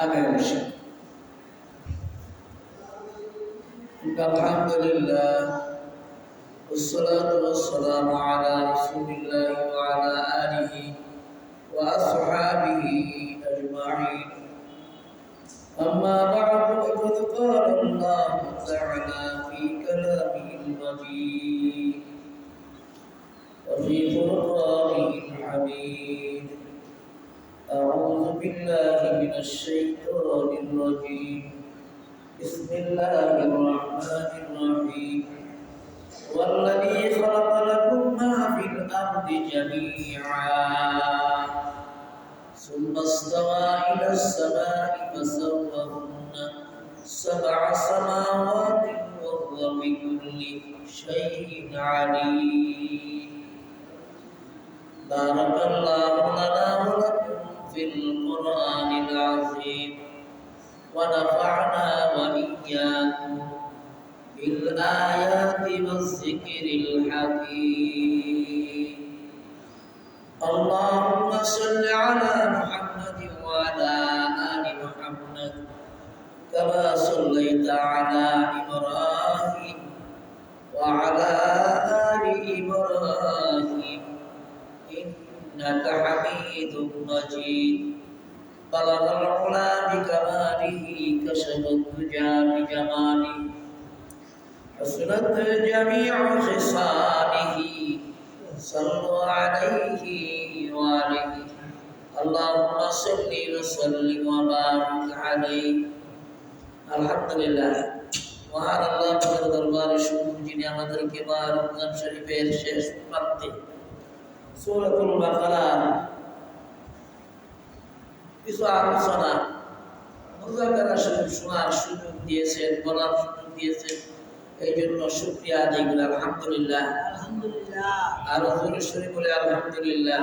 আমিও আলহামদুলিল্লাহ والصلاة والسلام على رسول الله وعلى آله وأصحابه أجمعين أما بعد فقد قال الله تعالى في كلامه المجيد وفي قرآنه الحميد أعوذ بالله من الشيطان الرجيم بسم الله الرحمن الرحيم والذي خلق لكم ما في الأرض جميعا ثم استوى إلى السماء فسواهن سبع سماوات وهو بكل شيء عليم بارك الله لنا ولكم في القرآن العظيم ونفعنا وإياكم بالآيات والذكر الحكيم اللهم صل على محمد وعلى آل محمد كما صليت على إبراهيم وعلى آل إبراهيم إنك حميد مجيد بلغ العلا بكماله كشف الدجى بجماله حسنت جميع خصاله صلوا عليه وآله اللهم صل وسلم وبارك عليه الحمد لله মহান আল্লাহ পাকের দরবারে শুকর যিনি আমাদেরকে রমজান শরীফের শেষ প্রান্তে সূরাতুল বাকারার কিছু আলোচনা মুযাকারা শোনার সুযোগ দিয়েছেন, বলার সুযোগ দিয়েছেন, এই জন্য শুকরিয়া আদায় করি আলহামদুলিল্লাহ। আর জোরে সরে বলে আলহামদুলিল্লাহ।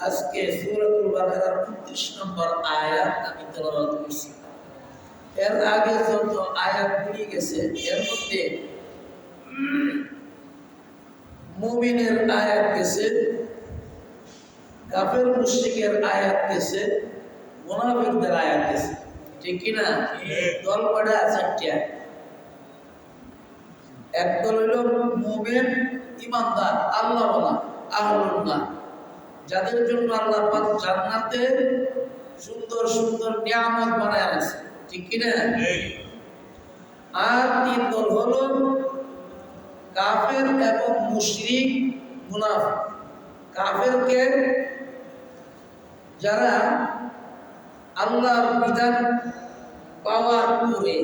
আজকে সূরাতুল বাকারার 29 নম্বর আয়াত আমি তেলাওয়াত করছি। এর আগে যত আয়াত পড়ে গেছে এর মধ্যে মুমিনের আয়াত গেছে, কাফের মুশরিকের আয়াত গেছে, মুনাফিকদের আয়াত গেছে, ঠিক কি না? দল কয়টা? চারটা। একদল হইল মুমিন ঈমানদার আল্লাহওয়ালা আহলুল্লাহ, যাদের জন্য আল্লাহ পাক জান্নাতে সুন্দর সুন্দর নিয়ামত বানায় আছে, ঠিক কি না? আর তিন দল হলো কাফের এবং মুশরিক মুনাফিক। কাফেরকে যারা আল্লাহর বিধান পাওয়ার পরে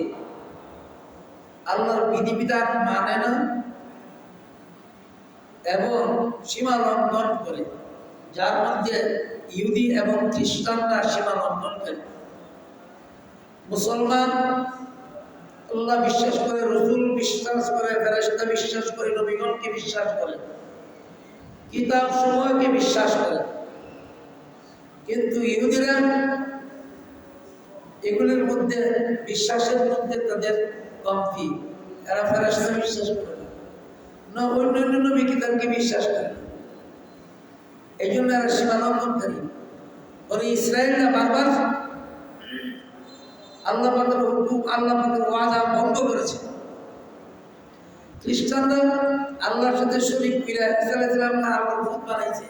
আল্লাহর বিধিবিধান মানে না এবং সীমা লঙ্ঘন করে, যার মধ্যে ইহুদি এবং খ্রিস্টানরা সীমা লঙ্ঘন করে। মুসলমান আল্লাহ বিশ্বাস করে, রসুল বিশ্বাস করে, ফেরেশতা বিশ্বাস করে, নবীগণকে বিশ্বাস করে, কিতাব সমূহকে বিশ্বাস করে। কিন্তু ইহুদিরা এগুলোর মধ্যে বিশ্বাসের মধ্যে তাদের কমতি, এরা ফেরেশতা বিশ্বাস করে না, অন্যান্য নবী কিতাবকে বিশ্বাস করে। এই জন্য এরা সীমা লঙ্ঘনকারী। বলে ইসরায়েলরা বারবার আল্লাহ পাকের হুকুম, আল্লাহ পাকের ওয়াদা ভঙ্গ করেছে। খ্রিস্টানরা আল্লাহর সাথে শরীক করে ঈসা আলাইহিস সালামকে আল্লাহর পুত্র বানাইছে,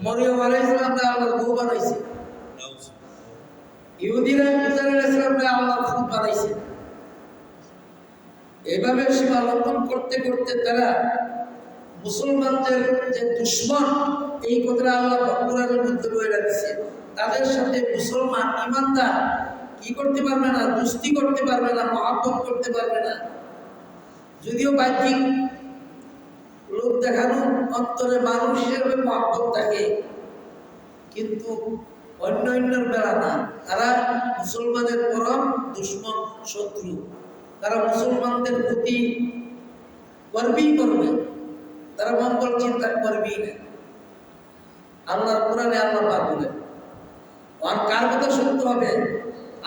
মরিয়ম আলাইহিস সালামকে আল্লাহর বউ বানাইছে। ইহুদিরা ঈসা আলাইহিস সালামকে আল্লাহর পুত্র বানাইছে। এভাবে সীমা লঙ্ঘন করতে করতে তারা মুসলমানদের যে দুশমন, এই কথা আল্লাহ কোরআনের মধ্যে বলে রাখছে, তাদের সাথে মুসলমান ঈমানদার কি করতে পারবে না? দুস্তি করতে পারবে না, মহব্বত করতে পারবে না। যদিও বাহ্যিক লোক দেখানো অন্তরে মানুষ হিসেবে মহব্বত থাকে, কিন্তু অন্য অন্যের বেলা না। তারা মুসলমানের পরম দুশমন, শত্রু। তারা মুসলমানদের প্রতি করবেই করবে, তারা মঙ্গল চিন্তা করবেই না। আল্লাহর কোরআনে আল্লাহ পাক বলেন, আর কার কথা শুনতে হবে?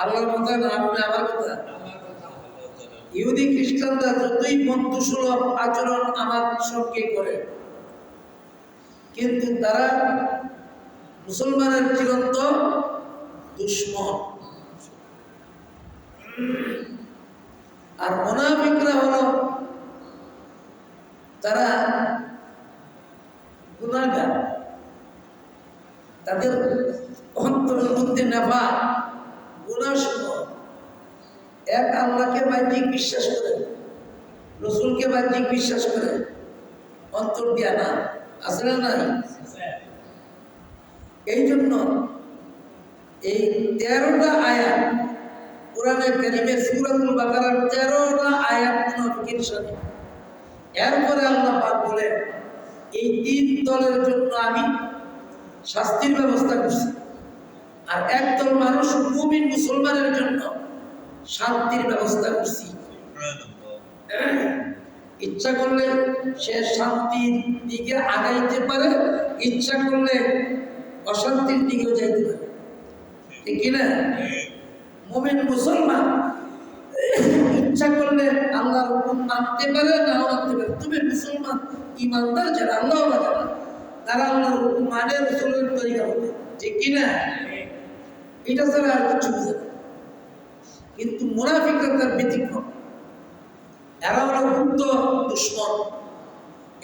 আল্লাহর কথা না, আপনি আমার কথা। ইহুদি খ্রিস্টানরা যতই বন্ধুসুলভ আচরণ আমার সঙ্গে করে, কিন্তু তারা মুসলমানের চিরন্তন দুশ্মন। আর মুনাফিকরা হলো তারা গুনাহগার, তাদের অন্তরের মধ্যে নেফাক, গুনাহসমূহ। এক আল্লাহকে বাহ্যিক বিশ্বাস করে, রসুলকে বাহ্যিক বিশ্বাস করে, অন্তর দিয়া না, আছে না নাই? এই জন্য এই 13টা আয়াত কোরআনে কারীমের সূরাতুল বাকারার 13টা আয়াত মুনাফিকের সাথে। এরপরে আল্লাহ পাক বলেন এই 3 দলের জন্য আমি শাস্তির ব্যবস্থা করছি, আর একদল মানুষ মুমিন মুসলমানের জন্য শান্তির ব্যবস্থা করছি। ইচ্ছা করলে সে শান্তির দিকে আগাইতে পারে, ইচ্ছা করলে অশান্তির দিকেও যাইতে পারে, ঠিক কিনা? মুমিন মুসলমান ইচ্ছা করলে আল্লাহর হুকুম মানতে পারে, নাও মানতে পারে। তুমি মুসলমান ইমানদার যারা, আল্লাহ যারা, তারা আল্লাহর হুকুম মানে, রসুলের তরিকা বলে, ঠিক কিনা? এটা ছাড়া আর কিছু বুঝে না। কিন্তু মুনাফিকরা তার ব্যতিক্রম, এরা হলো গুপ্ত দুশ্মন।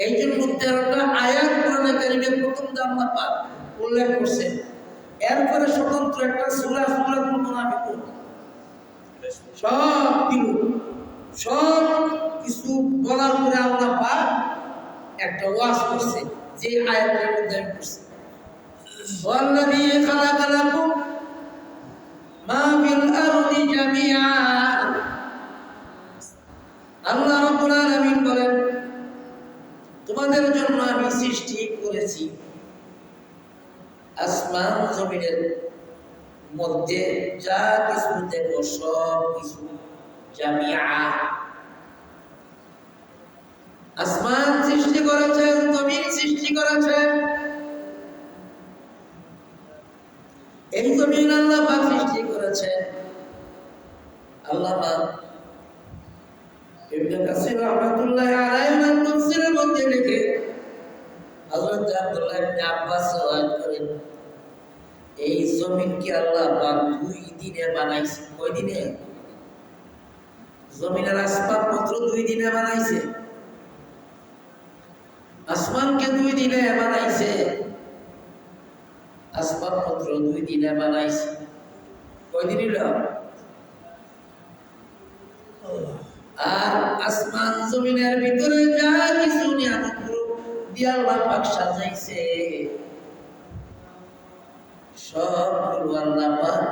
এই জন্য 13টা আয়াত কোরআনে কারীমের প্রথম আল্লাহ পাক উল্লেখ করছেন। এরপরে স্বতন্ত্র একটা সূরা, সূরাতুল মুনাফিকুন, সব কিছু বলার পরে আল্লাহ পাক একটা ওয়াজ করছে, যে আয়াতের মধ্যে আমি করছি, ওয়াল্লাযী খালাকা লাকুম মা ফিল আরদি জামিআ। আল্লাহ রাব্বুল আলামিন বলেন, তোমাদের জন্য আমি সৃষ্টি করেছি আসমান জমিনের মধ্যে যা কিছু দেখো সব কিছু জামিআ। আসমান সৃষ্টি করেছেন, জমিন সৃষ্টি করেছেন। এই জমিন আল্লাহ পাক সৃষ্টি করেছেন। আল্লামা ইবনে কাসির রাহমাতুল্লাহি আলাইহি তাফসীরের মধ্যে লিখে, হযরত আব্দুল্লাহ ইবনে আব্বাস রাওয়ায়াত করেন, এই জমিনকে আল্লাহ পাক 2 দিনে বানাইছে। কয় দিনে? জমিনের আসবাবপত্র 2 দিনে বানাইছে। আসমানকে 2 দিনে বানাইছে, আসবাবপত্র 2 দিনে বানাইছে। কয় দিন হলো? আর আসমান জমিনের ভিতরে যা কিছু নিয়ামত দিয়ে আল্লাহ পাক সাজাইছে, সবগুলো আল্লাহ পাক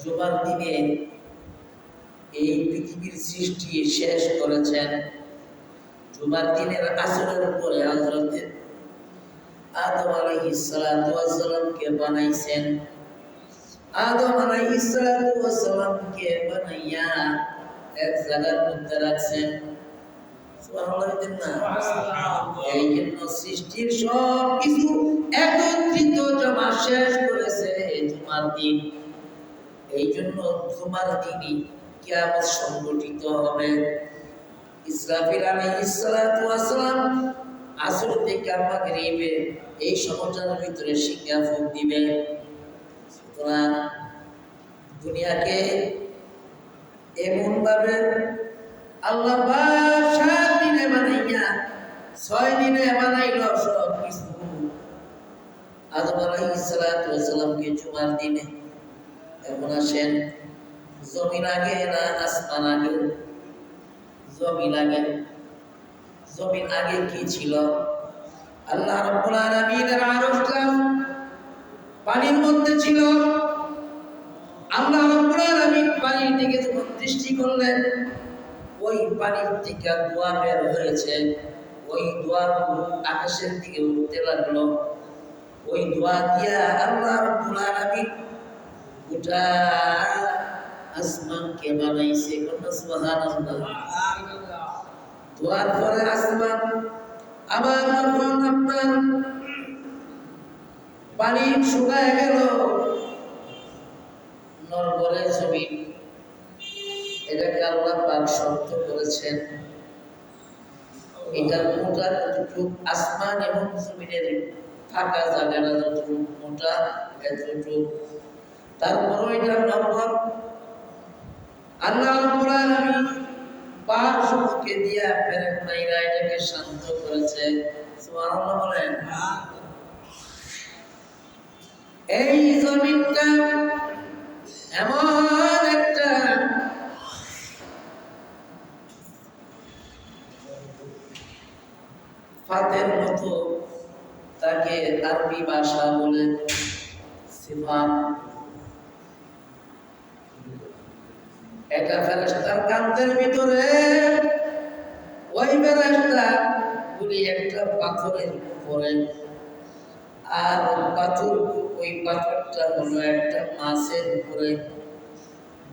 জুমার দিনে এই পৃথিবীর সৃষ্টি শেষ করেছেন। জুমার দিনের আসরের পরে হযরত আদম আলাইহিস সালাতু ওয়াস সালামকে বানাইছেন। আদম আলাইহিস সালাতু ওয়াস সালামকে বানাইয়া এক জায়গার মধ্যে রাখছেন। সুবহানাল্লাহ। এই জন্য সৃষ্টির সব কিছু একত্রিত জমা শেষ করেছে জুমার দিন। এই জন্য জুমার দিনই কিয়ামত সংগঠিত হবে। ইসরাফিল আলাইহিস সালাতু ওয়াস সালাম আসর থেকে মাগরিবে এই সময়টার ভিতরে শিক্ষা ফুঁক দিবে। সুতরাং দুনিয়াকে এমন ভাবে আল্লাহ 7 দিনে বানাইয়া 6 দিনে বানাইল সব কিছু। আদম আলাইহিস সালাতু ওয়াস সালামকে জুমার দিনে। এখন আসেন, জমিন আগে না আসমান আগে? জমিন আগে। জমিন আগে কি ছিল? আল্লাহ রাব্বুল আলামিনের আরশটা পানির মধ্যে ছিল। আল্লাহ রাব্বুল আলামিন পানির দিকে যখন দৃষ্টি করলেন, ওই পানির থেকে ধোঁয়া বের হয়েছে। ওই ধোঁয়াগুলো আকাশের দিকে উঠতে লাগলো। ওই ধোঁয়া দিয়া আল্লাহ রাব্বুল আলামিন গোটা আসমানকে বানাইছে। সুবহানাল্লাহ। ধোঁয়ার পরে আসমান আবার যখন আপনার পানি শুকায় গেল, নরবরে জমিন, এটাকে আল্লাহ পাক শক্ত করেছেন। এটার মোটা কতটুকু, আসমান এবং জমিনের ফাঁকা জায়গাটা যতটুকু মোটা, এতটুকু তারপরও এটা নম্বর আল্লাহ রাব্বুল আলামিন পাঁচজনকে দিয়া ফেরেক মাইরা এটাকে শান্ত করেছে। সুবহানাল্লাহ বলেন। এই জমিনটা এমন একটা ফাতের মতো, তাকে আরবি ভাষা বলে সিফাত। এটা ফেরেশতার কান্দের ভিতরে ওই ফেরেশতা গুলি একটা পাথরের উপরে, আর ওই পাথরটা হলো একটা মাছের উপরে,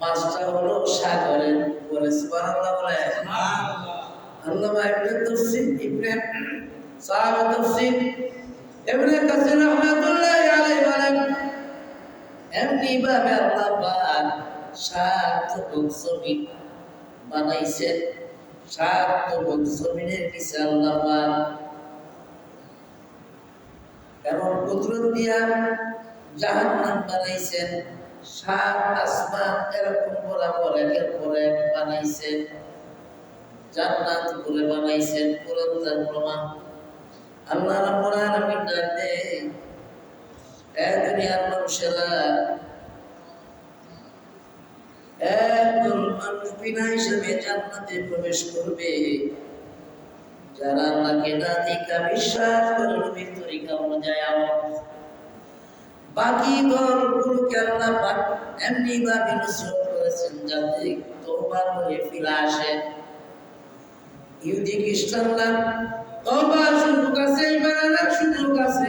মাছটা হলো সাগরের উপরে। সুবহানাল্লাহ বলে। আল্লামা ইবনে তাফসীর ইবনে সাহাবা তাফসীর ইবনে কাসির রাহমাতুল্লাহি আলাইহি বলেন, এমনি ভাবে আল্লাহ পাক সাত জমিন বানাইছেন। সাত জমিনের নিচে আল্লাহ পাক এমন কুদরত দিয়া জাহান্নাম বানাইছেন। সাত আসমান এরকম বরাবর একের পর এক বানাইছেন। জান্নাত করে বানাইছেন। কোরআন তার প্রমাণ। আল্লাহ রাব্বুল আলামিন জানে এই দুনিয়ার মানুষেরা একদল মানুষ বিনা হিসাবে জান্নাতে প্রবেশ করবে, যারা আল্লাহকে না দেখা বিশ্বাস করে নবীর তরিকা অনুযায়ী আমল। বাকি দলগুলোকে আল্লাহ পাক এমনি ভাবে নসিহত করেছেন যাতে তওবা করে ফিরে আসে। ইহুদি খ্রিস্টানরা তওবার সুযোগ আছে, ঈমান আনার সুযোগ আছে।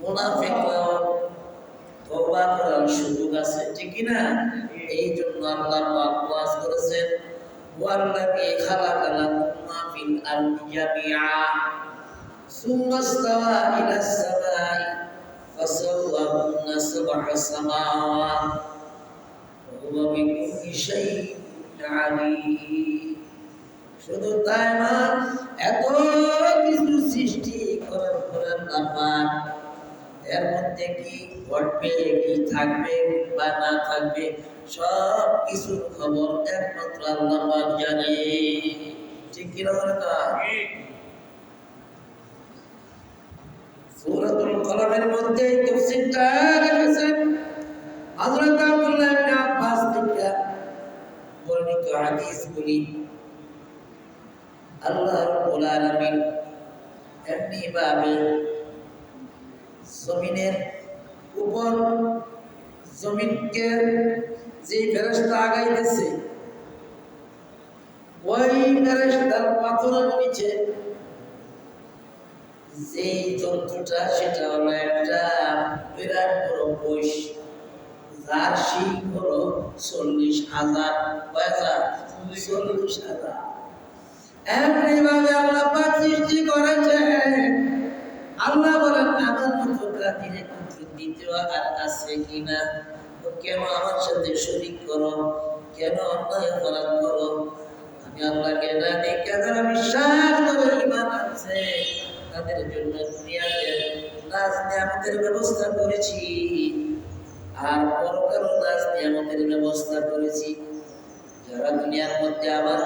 মুনাফিকরাও তওবা করার সুযোগ আছে, ঠিক কি না? এই জন্য আল্লাহ পাক ওয়াজ করেছেন, ওয়াল্লাযী খালাকা লাকুম মা ফিল আরদি জামিআ সুম্মা ইসতাওয়া ইলাস সামাই ফাসাওয়াহুন্না সাবআ সামাওয়াত ওয়া হুয়া বিকুল্লি শাইইন আলীম। শুধু তাই না, এত কিছু সৃষ্টি করার পর আল্লাহ পাক এর মধ্যে কি ঘটবে, কি থাকবে বা না থাকবে, সব কিছুর খবর একমাত্র আল্লাহ পাক জানে, ঠিক কি না? সূরাতুল কলমের মধ্যে তাফসীরটা লিখেছেন হযরত আব্দুল্লাহ ইবনে আব্বাস থেকে বর্ণিত হাদিসগুলি। আল্লাহ রাব্বুল আলামিন এমনি ভাবে জমিনের উপর জমিনকে যে ফেরেশতা আগাইতেছে, ওই ফেরেশতার পাথরের নিচে যে যন্ত্রটা, সেটা হলো একটা বিরাট বড় বৈশ, যার শিং হলো 40,000। 40,000। এমনি ভাবে আল্লাহ পাক সৃষ্টি করেছেন। আল্লাহ বলেন, আমার মতো কাদিরে কুদরত দ্বিতীয় আর আছে কিনা? তো কেন আমার সাথে শরীক করো? কেন অন্যায় অপরাধ করো? আমি আল্লাহকে না দেখে যারা বিশ্বাস করে ঈমান আনছে, তাদের জন্য দুনিয়াতে নাজ নিয়ামতের ব্যবস্থা করেছি, আর পরকালেও নাজ নিয়ামতের ব্যবস্থা করেছি। যারা দুনিয়ার মধ্যে আমার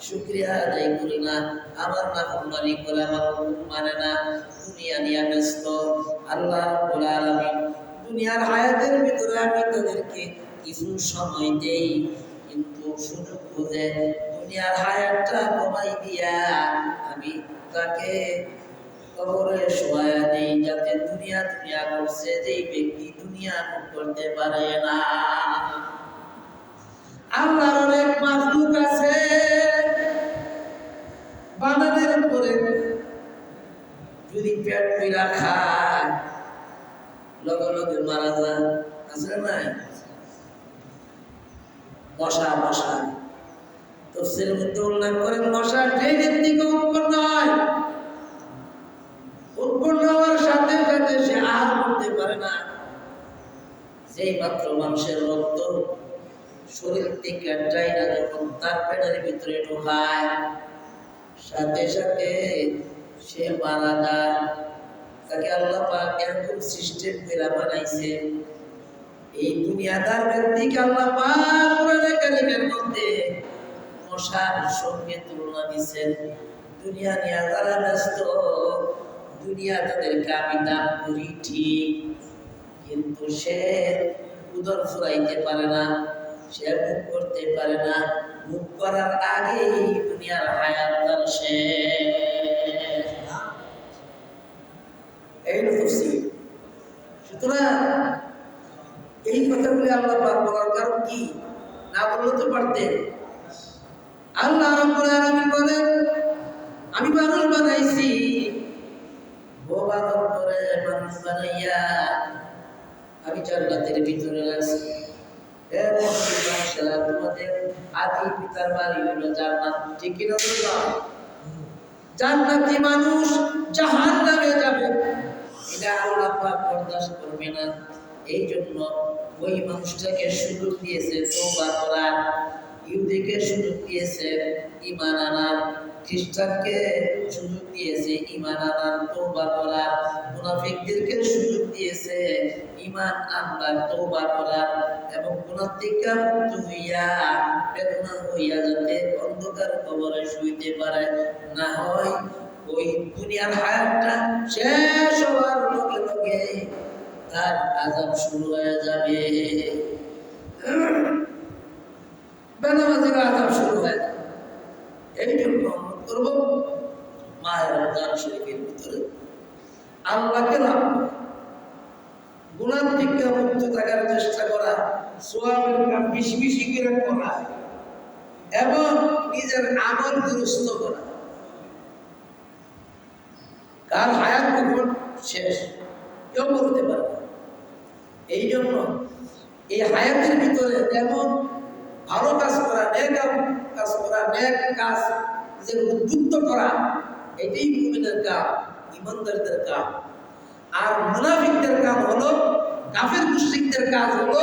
শুকরিয়া আদায় করে না, আমার নাফরমানি করে, আমার হুকুম মানে না, দুনিয়া নিয়ে ব্যস্ত, আল্লাহ রাব্বুল আলামিন দুনিয়ার হায়াতের ভিতরে আমি তাদেরকে কিছু সময় দেই, কিন্তু সুযোগ বুঝে দুনিয়ার হায়াতটা কমাই দিয়া আমি তাকে কবরে শোয়া দেই, যাতে দুনিয়া দুনিয়া করছে যেই ব্যক্তি দুনিয়া করতে পারে না। আল্লাহর অনেক মাখলুক আছে বানানের উপরে, যদি পেট পইরা খায় লগে লগে মারা যায়, আছে না? মশা তাফসীরের মধ্যে উল্লেখ করেন, মশা ট্রেনের থেকে উৎপন্ন হয়, উৎপন্ন হওয়ার সাথে সাথে সে আহার করতে পারে না। যেই মাত্র মানুষের রক্ত শরীর থেকে টাইনা যখন তার পেটের ভিতরে ঢোকায়, সাথে সাথে সে মারা যায়। তাকে আল্লাহ পাক এরকম সিস্টেম করে বানাইছে, এই দুনিয়াদার ব্যক্তিকে আল্লাহ পাক কোরআনে কারীমের মধ্যে মশার সঙ্গে তুলনা দিয়েছেন। দুনিয়া নিয়ে যারা ব্যস্ত, দুনিয়া তাদেরকে আমি দান করি ঠিক, কিন্তু সে উদর ফুরাইতে পারে না, সে মুখ করতে পারে না, মুখ করার আগেই দুনিয়ার হায়াত তার শেষ। এই তফসীর। সুতরাং এই কথাগুলি আল্লাহ পাক বলার কারণ কি? না বললে তো পারতেন। আল্লাহ রাব্বুল আলামিন বলেন, আমি মানুষ বানাইছি, বোবাদর করে মানুষ বানাইয়া আমি জান্নাতের ভিতরে রাখছি। তোমাদের আদি পিতার বাড়ি হলো জান্নাত, ঠিক কিনা বললাম? জান্নাতি মানুষ জাহান্নামে যাবে, এটা আল্লাহ পাক বরদাস্ত করবে না। এই জন্য ওই মানুষটাকে সুযোগ দিয়েছে তওবা করার, ইহুদিকে সুযোগ দিয়েছে ঈমান আনার, খ্রিস্টানকে সুযোগ দিয়েছে ঈমান আনার তওবা করার, মুনাফিকদেরকে সুযোগ দিয়েছে ঈমান আনবার তওবা করার, এবং গুনাহ থেকে মুক্ত হইয়া বেদনা হইয়া যাতে অন্ধকার কবরে শুইতে পারে, না হয় ওই দুনিয়ার হায়াতটা শেষ হওয়ার লগে লগে তার আযাব শুরু হয়ে যাবে, বেনামাজির আযাব শুরু হয়ে যাবে। এই জন্য অনুরোধ করবো, মাহে রমজান শরীফের ভিতরে আল্লাহকে লাভ করা, গুনাহ থেকে মুক্ত থাকার চেষ্টা করা, সওয়াবের কাজ বেশি বেশি করে করা এবং নিজের আমল দুরুস্ত করা। কার হায়াত কখন শেষ কেউ বলতে পারে না। এই জন্য এই হায়াতের ভিতরে যেমন ভালো কাজ করা, নেক কাজ করা, নেক কাজ যে উদ্বুদ্ধ করা, এটাই মুমিনের কাজ, ঈমানদারদের কাজ। আর মুনাফিকদের কাজ হলো, কাফের মুশরিকদের কাজ হলো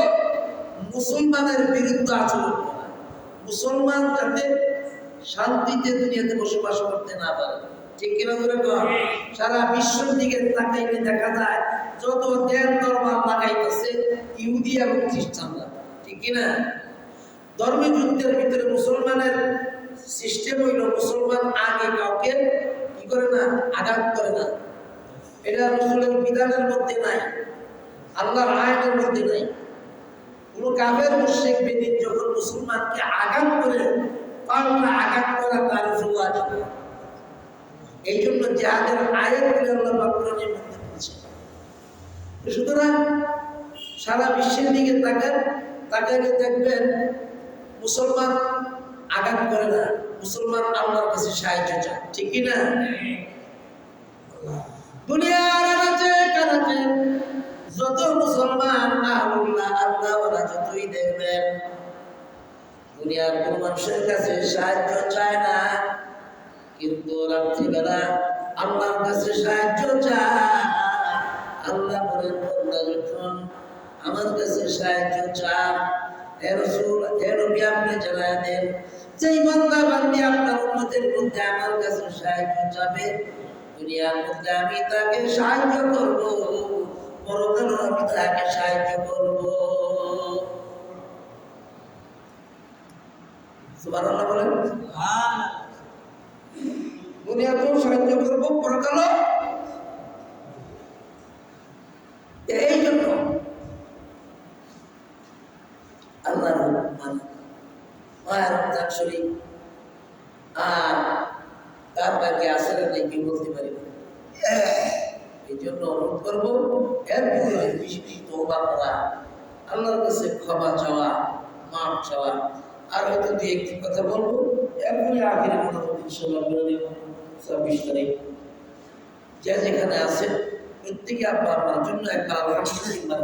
মুসলমানের বিরুদ্ধে আচরণ করা, মুসলমান যাতে শান্তিতে দুনিয়াতে বসবাস করতে না পারে, ঠিক কিনা ধরে কর। সারা বিশ্বের দিকে তাকাইলে দেখা যায় যত দেন দরবার লাগাইতেছে ইহুদি এবং খ্রিস্টানরা, ঠিক কিনা? ধর্মীয় যুদ্ধের ভিতরে মুসলমানের সিস্টেম হইল, মুসলমান আগে কাউকে কি করে না, আঘাত করে না। এটা রাসূলের বিধানের মধ্যে নাই, আল্লাহর আইনের মধ্যে নাই। কোন কাফের মুশরিক বেদিন যখন মুসলমানকে আঘাত করে, পাল্টা আঘাত করা তার উপর ওয়াজিব। এই জন্য জিহাদের আয়াতগুলো আল্লাহ পাক কোরআনের মধ্যে বলেছেন। সুতরাং সারা বিশ্বের দিকে তাকাইলে দেখবেন মুসলমান আঘাত করে না, মুসলমান আল্লাহর কাছে সাহায্য চায়, ঠিক কিনা? দুনিয়ার আনাচে কানাচে যত মুসলমান আল্লাহ আল্লাহওয়ালা যতই দেখবেন, দুনিয়ার কোন মানুষের কাছে সাহায্য চায় না, কিন্তু রাত্রিবেলা আল্লাহর কাছে সাহায্য চায়। আল্লাহ বলেন, বান্দা যখন আমার কাছে সাহায্য চান, হে রাসূল, হে নবী, আপনি জানায় দেন, যেই বান্দা বান্দি আপনার উম্মতের মধ্যে আমার কাছে সাহায্য চাবে, দুনিয়ার মধ্যে আমি তাকে সাহায্য করব, পরকালেও আমি তাকে সাহায্য করব। সুবহানাল্লাহ বলেন। দুনিয়াতেও সাহায্য করবো, পরকালও। এই জন্য আল্লাহর মাহে রমজান শরীফ আর তার বাকি আসলে নেই কেউ বলতে পারি না। এই জন্য অনুরোধ করবো, এর ভিতরে বেশি বেশি তওবা করা, আল্লাহর কাছে ক্ষমা চাওয়া, মাফ চাওয়া। আর হয়তো দুই একটি কথা বলবো, এরপরে আখিরে মোটামুটি ইনশাআল্লাহ বলে দেব 26 তারিখ। যে যেখানে আছে প্রত্যেকে আপনার জন্য একটা আলহামদুলিল্লাহ